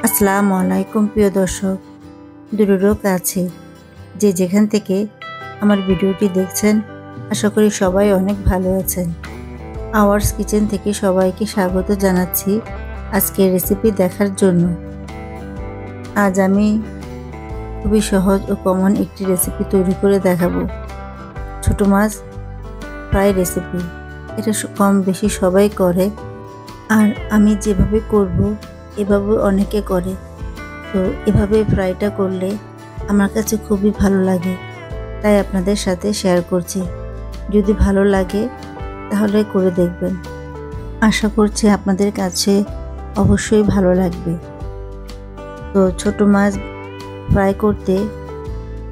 আসসালামু আলাইকুম প্রিয় দর্শক, দূরেরও কাছে যে যেখান থেকে আমার ভিডিওটি দেখছেন, আশা করি সবাই অনেক ভালো আছেন। আওয়ার্স কিচেন থেকে সবাইকে স্বাগত জানাচ্ছি আজকের রেসিপি দেখার জন্য। আজ আমি খুবই সহজ ও কমন একটি রেসিপি তৈরি করে দেখাবো, ছোট মাছ ফ্রাই রেসিপি। এটা কম বেশি সবাই করে, আর আমি যেভাবে করব এভাবে অনেকে করে। তো এভাবে ফ্রাইটা করলে আমার কাছে খুবই ভালো লাগে, তাই আপনাদের সাথে শেয়ার করছি। যদি ভালো লাগে তাহলে করে দেখবেন, আশা করছি আপনাদের কাছে অবশ্যই ভালো লাগবে। তো ছোট মাছ ফ্রাই করতে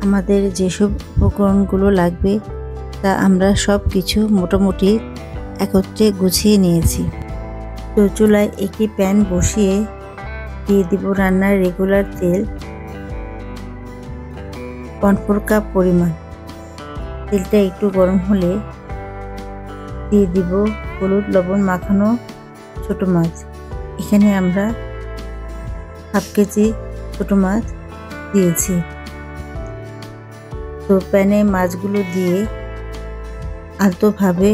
আমাদের যেসব উপকরণগুলো লাগবে তা আমরা সব কিছু মোটামুটি একত্রে গুছিয়ে নিয়েছি। তো চুলায় একটি প্যান বসিয়ে দিয়ে দিব রান্নার রেগুলার তেল 1/4 কাপ পরিমাণ। তেলটা একটু গরম হলে দিয়ে দিব হলুদ লবণ মাখানো ছোট মাছ। এখানে আমরা 1/2 কেজি ছোট মাছ দিয়েছি। তো প্যানে মাছগুলো দিয়ে আলতোভাবে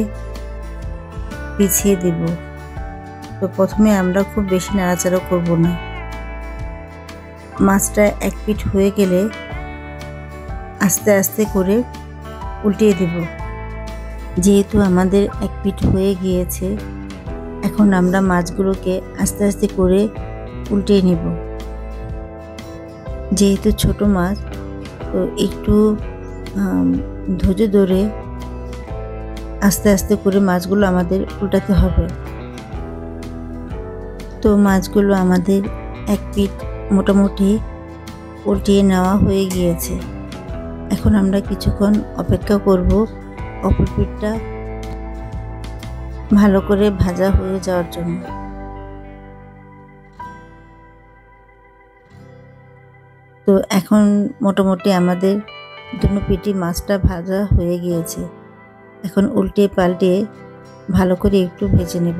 পিছিয়ে দিব। তো প্রথমে আমরা খুব বেশি নাড়াচাড়া করব না। মাছটা এক পিঠ হয়ে গেলে আস্তে আস্তে করে উল্টিয়ে দিব। যেহেতু আমাদের এক পিঠ হয়ে গিয়েছে, এখন আমরা মাছগুলোকে আস্তে আস্তে করে উল্টিয়ে নিব। যেহেতু ছোট মাছ, তো একটু ধৈর্য ধরে আস্তে আস্তে করে মাছগুলো আমাদের উল্টাতে হবে। তো মাছগুলো আমাদের এক পিঠ মোটামুটি উল্টিয়ে নেওয়া হয়ে গিয়েছে। এখন আমরা কিছুক্ষণ অপেক্ষা করব অপর পিঠটা ভালো করে ভাজা হয়ে যাওয়ার জন্য। তো এখন মোটামুটি আমাদের দুটো পিঠই মাছটা ভাজা হয়ে গিয়েছে। এখন উল্টে পাল্টে ভালো করে একটু ভেজে নেব।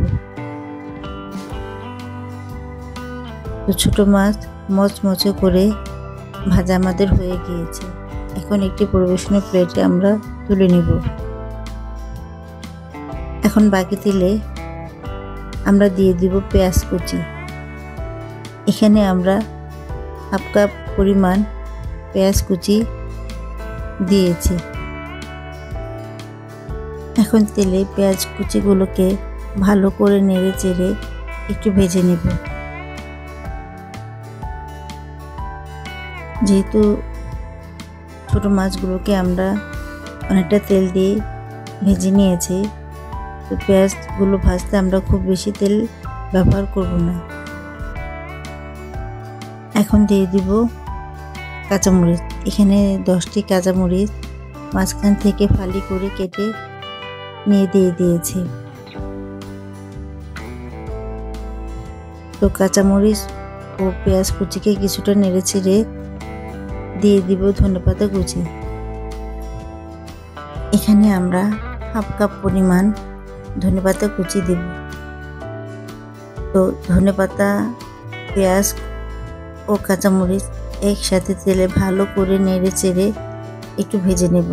তো ছোট মাছ মচমচে করে ভাজা আমাদের হয়ে গিয়েছে। এখন একটি পরিবেশনের প্লেটে আমরা তুলে নিব। এখন বাকি তেলে আমরা দিয়ে দিব পেঁয়াজ কুচি। এখানে আমরা 1/2 কাপ পরিমাণ পেঁয়াজ কুচি দিয়েছি। এখন তেলে পেঁয়াজ কুচিগুলোকে ভালো করে নেড়ে চেড়ে একটু ভেজে নেব। যেহেতু ছোট মাছগুলোকে আমরা অনেকটা তেল দিয়ে ভেজে নিয়েছি, তো পেঁয়াজগুলো ভাজতে আমরা খুব বেশি তেল ব্যবহার করব না। এখন দিয়ে দিব কাঁচামরিচ। এখানে 10টি কাঁচামরিচ মাঝখান থেকে ফালি করে কেটে নিয়ে দিয়ে দিয়েছি। তো কাঁচামরিচ ও পেঁয়াজ কুচিকে কিছুটা নেড়ে ছেড়ে দিয়ে দিব ধনেপাতা কুচি। এখানে আমরা 1/2 কাপ পরিমাণ ধনেপাতা কুচি দেব। তো ধনেপাতা, পেঁয়াজ ও কাঁচামরিচ একসাথে তেলে ভালো করে নেড়ে চেড়ে একটু ভেজে নেব।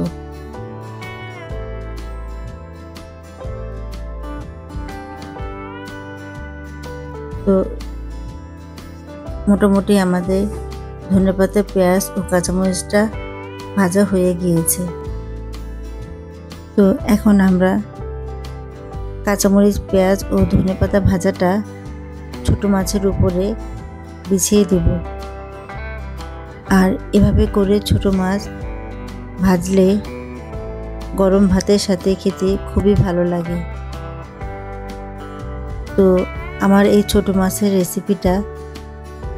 তো মোটামুটি আমাদের ধনেপাতা, পেঁয়াজ ও কাঁচামরিচটা ভাজা হয়ে গিয়েছে। তো এখন আমরা কাঁচামরিচ, পেঁয়াজ ও ধনেপাতা ভাজাটা ছোট মাছের উপরে বিছিয়ে দেব। আর এভাবে করে ছোট মাছ ভাজলে গরম ভাতের সাথে খেতে খুবই ভালো লাগে। তো আমার এই ছোট মাছের রেসিপিটা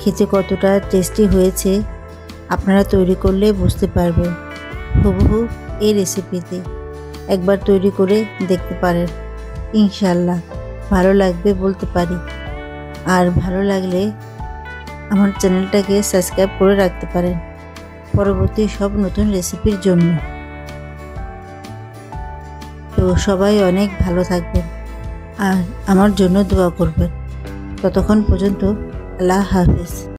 খেতে কতটা টেস্টি হয়েছে আপনারা তৈরি করলে বুঝতে পারবেন। হুবহু এই রেসিপিতে একবার তৈরি করে দেখতে পারেন, ইনশাল্লাহ ভালো লাগবে বলতে পারি। আর ভালো লাগলে আমার চ্যানেলটাকে সাবস্ক্রাইব করে রাখতে পারেন পরবর্তী সব নতুন রেসিপির জন্য। তো সবাই অনেক ভালো থাকবেন আর আমার জন্য দোয়া করবেন। ততক্ষণ পর্যন্ত আল্লাহ হাফেজ।